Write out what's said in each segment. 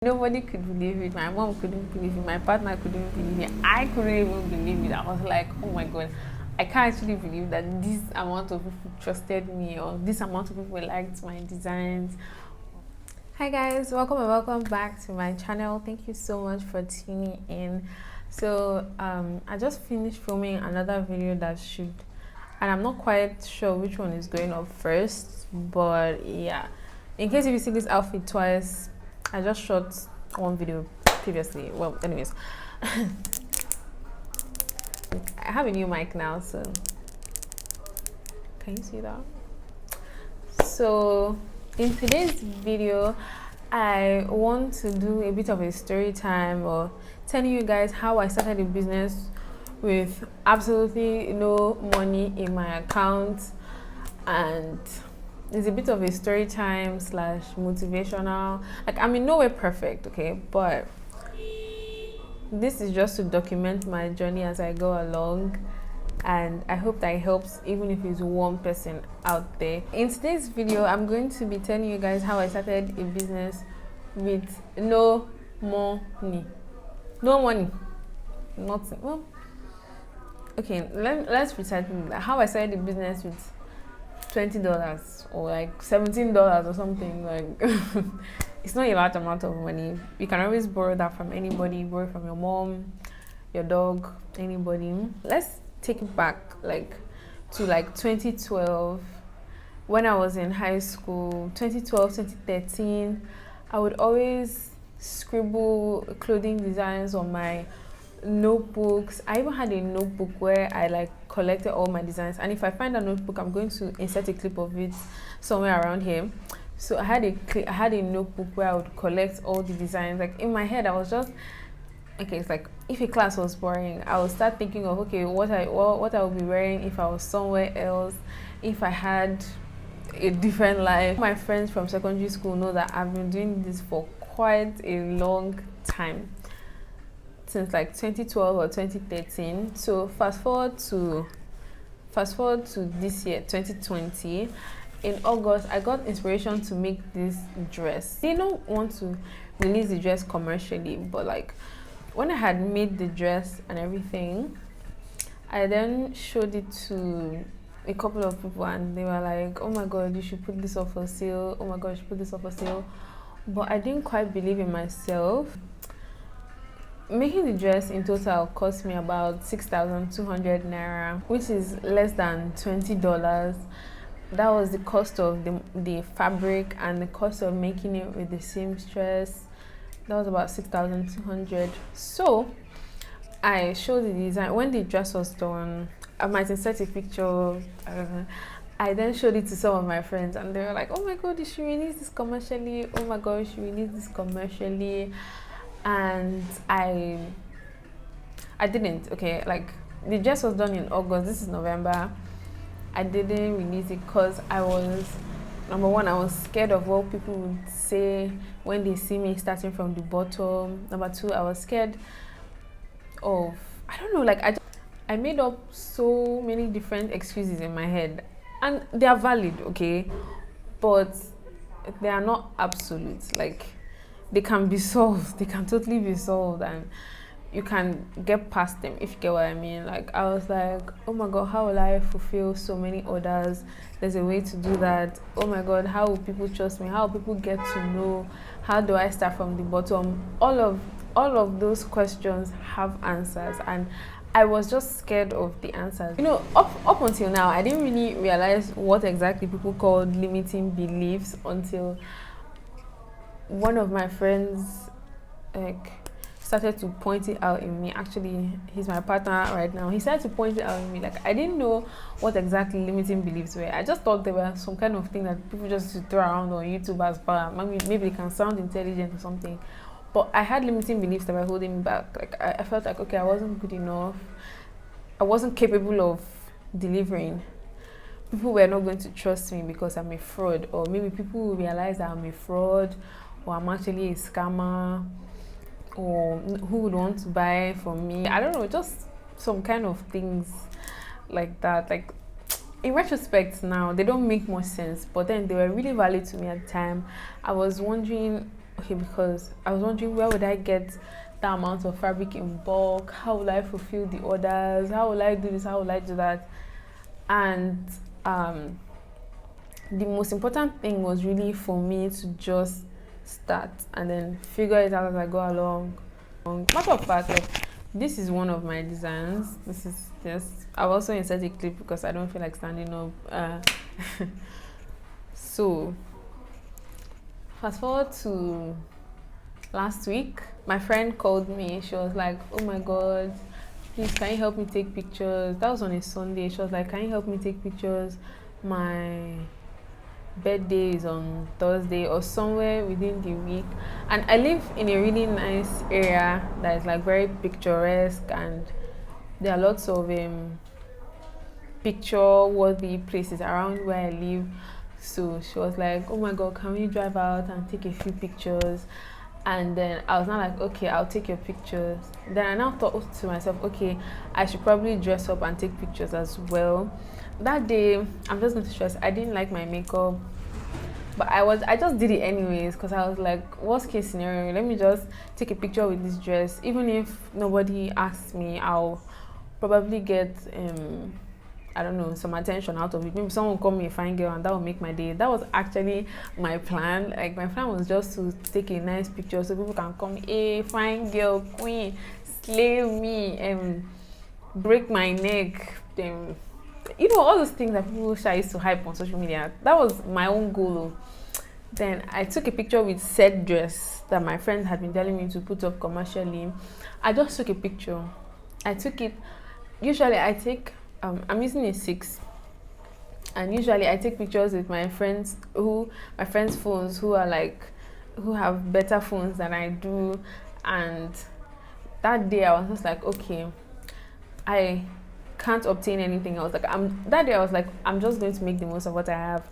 Nobody could believe it. My mom couldn't believe it. My partner couldn't believe it. I couldn't even believe it. I was like, oh my god, I can't actually believe that this amount of people trusted me or this amount of people liked my designs. Hi guys, welcome and welcome back to my channel. Thank you so much for tuning in. So I just finished filming another video that should, and I'm not quite sure which one is going up first, but yeah, in case if you see this outfit twice, I just shot one video previously. Well, anyways, I have a new mic now, so can you see that? So in today's video, I want to do a bit of a story time or telling you guys how I started a business with absolutely no money in my account, and it's a bit of a story time slash motivational. Like, I'm in no way perfect, okay, but this is just to document my journey as I go along, and I hope that it helps even if it's one person out there. In today's video, I'm going to be telling you guys how I started a business with no money. No money. Nothing. Well, okay, let's recite how I started a business with $20 or like $17 or something. Like it's not a large amount of money. You can always borrow that from anybody. Borrow from your mom, your dog, anybody. Let's take it back to 2012 when I was in high school. 2012, 2013, I would always scribble clothing designs on my notebooks. I even had a notebook where I collected all my designs, and if I find a notebook, I'm going to insert a clip of it somewhere around here. So I had a notebook where I would collect all the designs. Like, in my head, I was just okay. It's like, if a class was boring, I would start thinking of, okay, what I would be wearing if I was somewhere else, if I had a different life. My friends from secondary school know that I've been doing this for quite a long time, since like 2012 or 2013. So fast forward to this year, 2020. In August, I got inspiration to make this dress. They don't want to release the dress commercially, but like, when I had made the dress and everything, I then showed it to a couple of people, and they were like, oh my god, you should put this up for sale. Oh my god, you should put this up for sale. But I didn't quite believe in myself. Making the dress in total cost me about 6,200 naira, which is less than $20. That was the cost of the fabric and the cost of making it with the seamstress. That was about 6,200. So I showed the design. When the dress was done, I might insert a picture. I then showed it to some of my friends, and they were like, oh my god, you should release this commercially. Oh my god, you should release this commercially. And I didn't. Okay, like, the dress was done in August. This is November. I didn't release it because I was, number one, I was scared of what people would say when they see me starting from the bottom. Number two, I was scared of, I don't know, like, I made up so many different excuses in my head, and they are valid, okay, but they are not absolute. Like, they can be solved. They can totally be solved, and you can get past them, if you get what I mean. Like, I was like, oh my god, how will I fulfill so many orders? There's a way to do that. Oh my god, how will people trust me? How will people get to know? How do I start from the bottom? All of those questions have answers, and I was just scared of the answers. You know, up until now, I didn't really realize what exactly people called limiting beliefs until one of my friends started to point it out in me. Actually, he's my partner right now. He started to point it out in me. Like, I didn't know what exactly limiting beliefs were. I just thought they were some kind of thing that people just throw around on YouTube as power. Maybe they can sound intelligent or something. But I had limiting beliefs that were holding me back. Like, I felt like, okay, I wasn't good enough. I wasn't capable of delivering. People were not going to trust me because I'm a fraud, or maybe people will realize that I'm a fraud, or I'm actually a scammer, or who would want to buy from me. I don't know, just some kind of things like that. Like, in retrospect now, they don't make much sense, but then they were really valid to me at the time. I was wondering, Okay, because I was wondering where would I get that amount of fabric in bulk? How will I fulfill the orders? How will I do this? How will I do that? And the most important thing was really for me to just start and then figure it out as I go along. Matter of fact, like this is one of my designs. This is just I've also inserted a clip because I don't feel like standing up. So fast forward to last week, my friend called me. She was like, "Oh my god, please can you help me take pictures?" That was on a Sunday. She was like, "Can you help me take pictures? My birthday is on Thursday or somewhere within the week." And I live in a really nice area that is like very picturesque, and there are lots of picture worthy places around where I live. So she was like, "Oh my god, can we drive out and take a few pictures?" And then I was not like, "Okay, I'll take your pictures." Then I now thought to myself, okay, I should probably dress up and take pictures as well. That day, I'm just going to stress, I didn't like my makeup, but I just did it anyways because I was like, worst case scenario, let me just take a picture with this dress. Even if nobody asks me, I'll probably get I don't know, some attention out of it. Maybe someone will call me a fine girl and that will make my day. That was actually my plan. Like my plan was just to take a nice picture so people can come, hey, fine girl, queen, slay me, break my neck, you know, all those things that people used to hype on social media. That was my own goal. Then I took a picture with said dress that my friend had been telling me to put up commercially. I just took a picture. I took it. Usually I take I'm using a 6, and usually I take pictures with my friends phones who have better phones than I do. And that day I was just like, okay, I can't obtain anything else. Like that day I was like, I'm just going to make the most of what I have.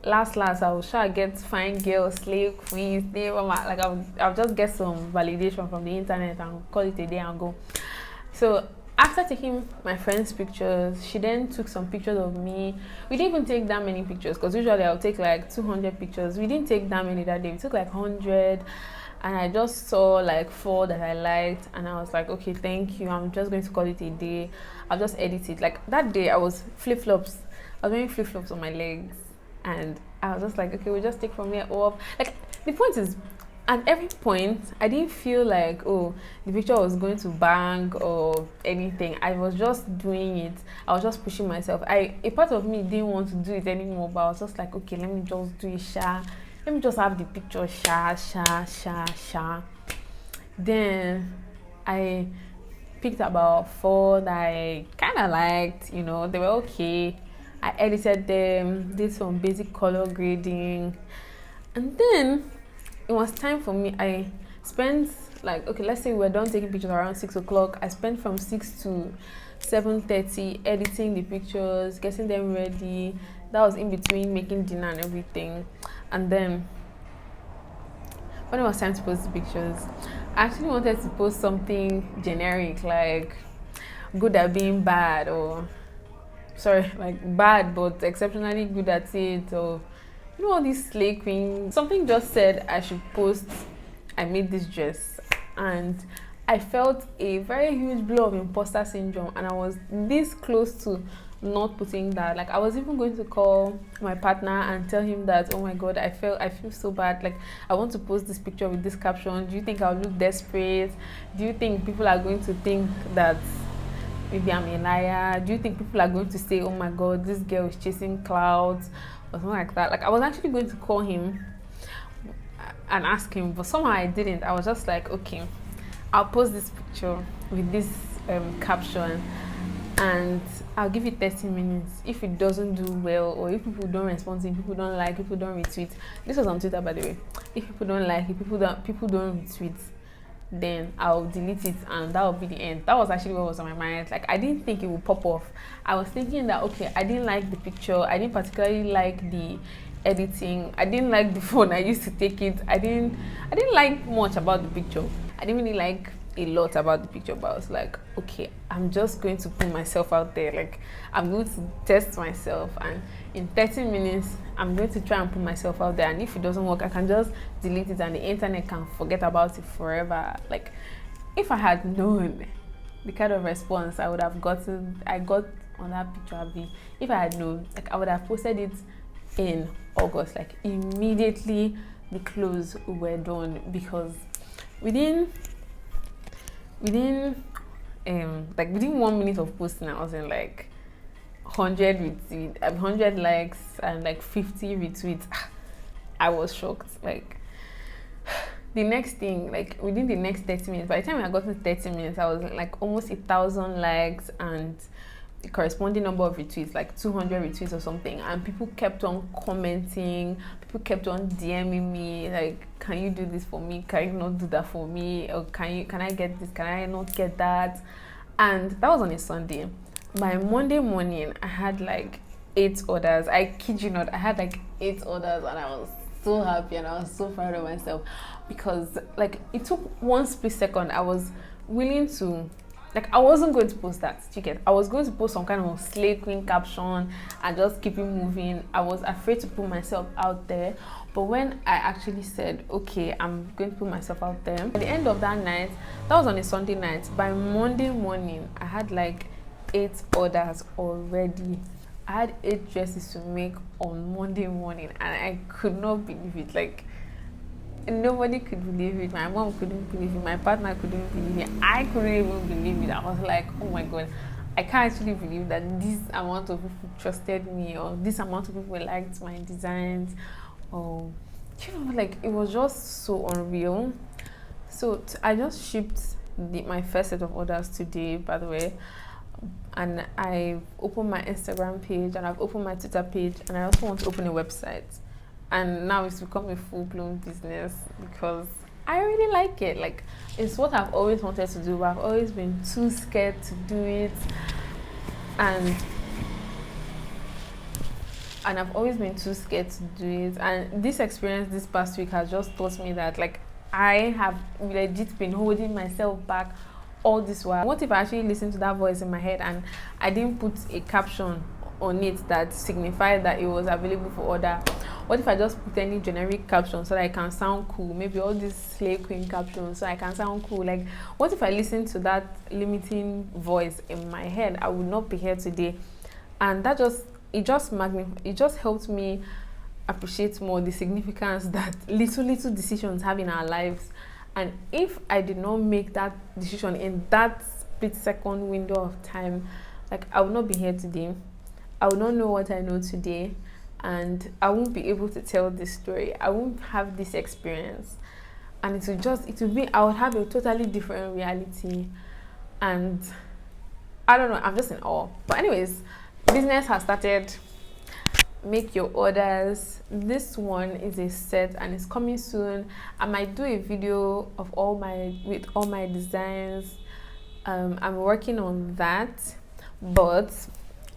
Last I will try to get fine girl, slave queen, like I'll just get some validation from the internet and call it a day and go. So after taking my friend's pictures, she then took some pictures of me. We didn't even take that many pictures because usually I'll take like 200 pictures. We didn't take that many that day. We took like 100, and I just saw like 4 that I liked, and I was like, okay, thank you. I'm just going to call it a day. I'll just edit it. Like that day I was flip-flops. I was wearing flip-flops on my legs, and I was just like, okay, we'll just take from here up. Like the point is, at every point, I didn't feel like, oh, the picture was going to bang or anything. I was just doing it. I was just pushing myself. A part of me didn't want to do it anymore, but I was just like, okay, let me just do it, let me just have the picture, Then I picked about 4 that I kind of liked, you know, they were okay. I edited them, did some basic color grading, and then it was time for me. I spent like, okay, let's say we're done taking pictures around 6 o'clock. I spent from 6 to 7:30 editing the pictures, getting them ready. That was in between making dinner and everything. And then when it was time to post the pictures, I actually wanted to post something generic like good at being bad, or sorry, like bad but exceptionally good at it, or you know, all these slay queen. Something just said I should post I made this dress, and I felt a very huge blow of imposter syndrome, and I was this close to not putting that. Like I was even going to call my partner and tell him that, oh my god, I feel so bad, like I want to post this picture with this caption. Do you think I'll look desperate? Do you think people are going to think that maybe I'm a liar? Do you think people are going to say, oh my god, this girl is chasing clouds, or something like that? Like I was actually going to call him and ask him, but somehow I didn't. I was just like, okay, I'll post this picture with this caption, and I'll give it 30 minutes. If it doesn't do well, or if people don't respond to it, people don't like, people don't retweet. This was on Twitter, by the way. If people don't like it, people don't retweet, then I'll delete it, and that will be the end. That was actually what was on my mind. Like I didn't think it would pop off. I was thinking that, okay, I didn't like the picture, I didn't particularly like the editing, I didn't like the phone I used to take it, I didn't like much about the picture. I didn't really like a lot about the picture, but I was like, okay, I'm just going to put myself out there. Like, I'm going to test myself, and in 30 minutes, I'm going to try and put myself out there. And if it doesn't work, I can just delete it, and the internet can forget about it forever. Like, if I had known the kind of response I got on that picture, if I had known, like, I would have posted it in August. Like, immediately the clothes were done, because within within 1 minute of posting, I was in like 100 likes and like 50 retweets. I was shocked. Like, the next thing, like within the next 30 minutes, by the time I got to 30 minutes, I was like almost 1,000 likes and the corresponding number of retweets, like 200 retweets or something. And people kept on commenting, people kept on DMing me, like, can you do this for me? Can you not do that for me? Or can I get this? Can I not get that? And that was on a Sunday. By Monday morning, I had like 8 orders. I kid you not, I had like 8 orders, and I was so happy and I was so proud of myself, because like it took one split second. I was willing to, like, I wasn't going to post that ticket. I was going to post some kind of slay queen caption and just keep it moving. I was afraid to put myself out there. But when I actually said, okay, I'm going to put myself out there, at the end of that night, that was on a Sunday night, by Monday morning, I had like 8 orders already. I had 8 dresses to make on Monday morning, and I could not believe it. Like, nobody could believe it. My mom couldn't believe it. My partner couldn't believe it. I couldn't even believe it. I was like, oh my god, I can't actually believe that this amount of people trusted me, or this amount of people liked my designs, or like, it was just so unreal. So I just shipped my first set of orders today, by the way, and I opened my Instagram page and I've opened my Twitter page, and I also want to open a website. And now it's become a full-blown business, because I really like it. Like, it's what I've always wanted to do, but I've always been too scared to do it. And I've always been too scared to do it. And this experience this past week has just taught me that, like, I have legit been holding myself back all this while. What if I actually listened to that voice in my head and I didn't put a caption on it that signified that it was available for order? What if I just put any generic caption so that I can sound cool? Maybe all these slay queen captions so I can sound cool. Like, what if I listened to that limiting voice in my head? I would not be here today. And it just helped me appreciate more the significance that little decisions have in our lives. And if I did not make that decision in that split second window of time, like, I would not be here today. I would not know what I know today, and I won't be able to tell this story. I won't have this experience, and I would have a totally different reality. And I don't know, I'm just in awe. But anyways, business has started. Make your orders. This one is a set and it's coming soon. I might do a video with all my designs. I'm working on that. But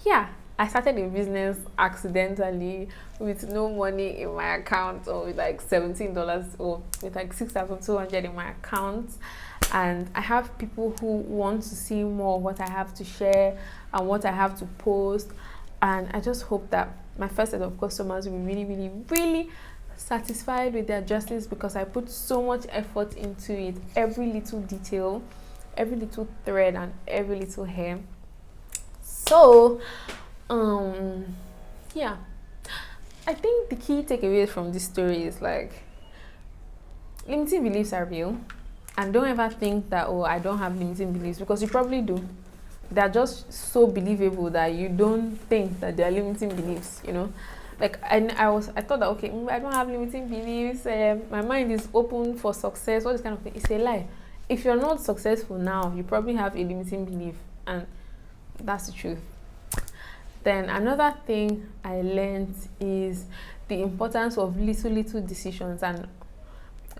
yeah, I started a business accidentally with no money in my account, or with like $17, or with like 6,200 in my account. And I have people who want to see more of what I have to share and what I have to post. And I just hope that my first set of customers will be really, really, really satisfied with their dresses, because I put so much effort into it. Every little detail, every little thread, and every little hair. So, yeah, I think the key takeaways from this story is, like, limiting beliefs are real, and don't ever think that, oh, I don't have limiting beliefs, because you probably do. They're just so believable that you don't think that they're limiting beliefs, Like, I thought that, okay, I don't have limiting beliefs, my mind is open for success, all this kind of thing. It's a lie. If you're not successful now, you probably have a limiting belief, and that's the truth. Then another thing I learned is the importance of little decisions. And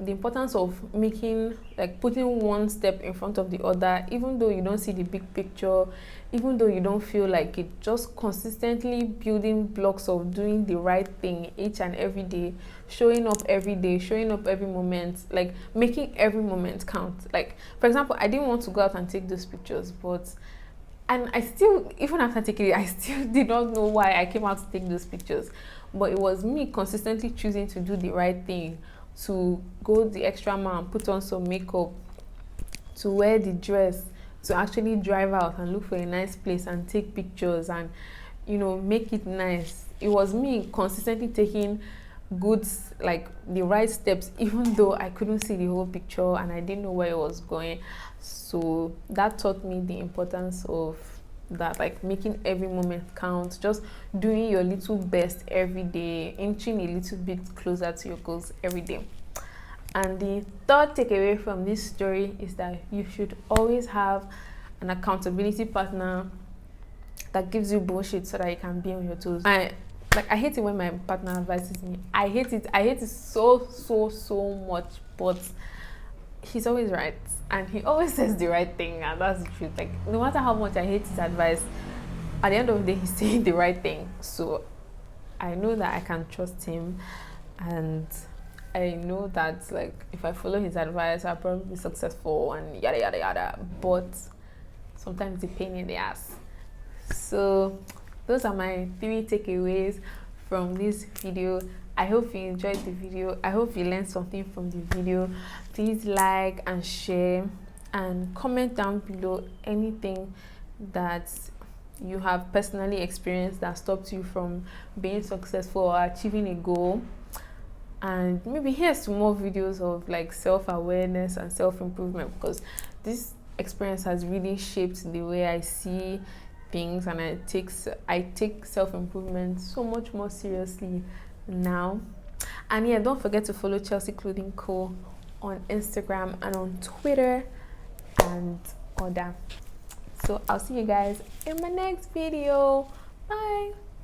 the importance of making, like, putting one step in front of the other, even though you don't see the big picture, even though you don't feel like it, just consistently building blocks of doing the right thing each and every day, showing up every day, showing up every moment, like making every moment count. Like, for example, I didn't want to go out and take those pictures, but and I still, even after taking it, I still did not know why I came out to take those pictures. But it was me consistently choosing to do the right thing, to go the extra mile, put on some makeup, to wear the dress, to actually drive out and look for a nice place and take pictures and, you know, make it nice. It was me consistently taking good, like the right steps, even though I couldn't see the whole picture and I didn't know where it was going. So that taught me the importance of that, like making every moment count, just doing your little best every day, inching a little bit closer to your goals every day. And the third takeaway from this story is that you should always have an accountability partner that gives you bullshit so that you can be on your toes. I hate it when my partner advises me. I hate it so much, but he's always right, and he always says the right thing, and that's the truth. Like, no matter how much I hate his advice, at the end of the day, he's saying the right thing. So I know that I can trust him, and I know that, like, if I follow his advice, I'll probably be successful and yada yada yada. But sometimes it's a pain in the ass. So those are my 3 takeaways from this video. I hope you enjoyed the video. I hope you learned something from the video. Please like and share and comment down below anything that you have personally experienced that stopped you from being successful or achieving a goal. And maybe here's some more videos of like self-awareness and self-improvement, because this experience has really shaped the way I see things, and I take self-improvement so much more seriously now. And yeah, don't forget to follow Chelsea Clothing Co on Instagram and on Twitter and other. So I'll see you guys in my next video. Bye.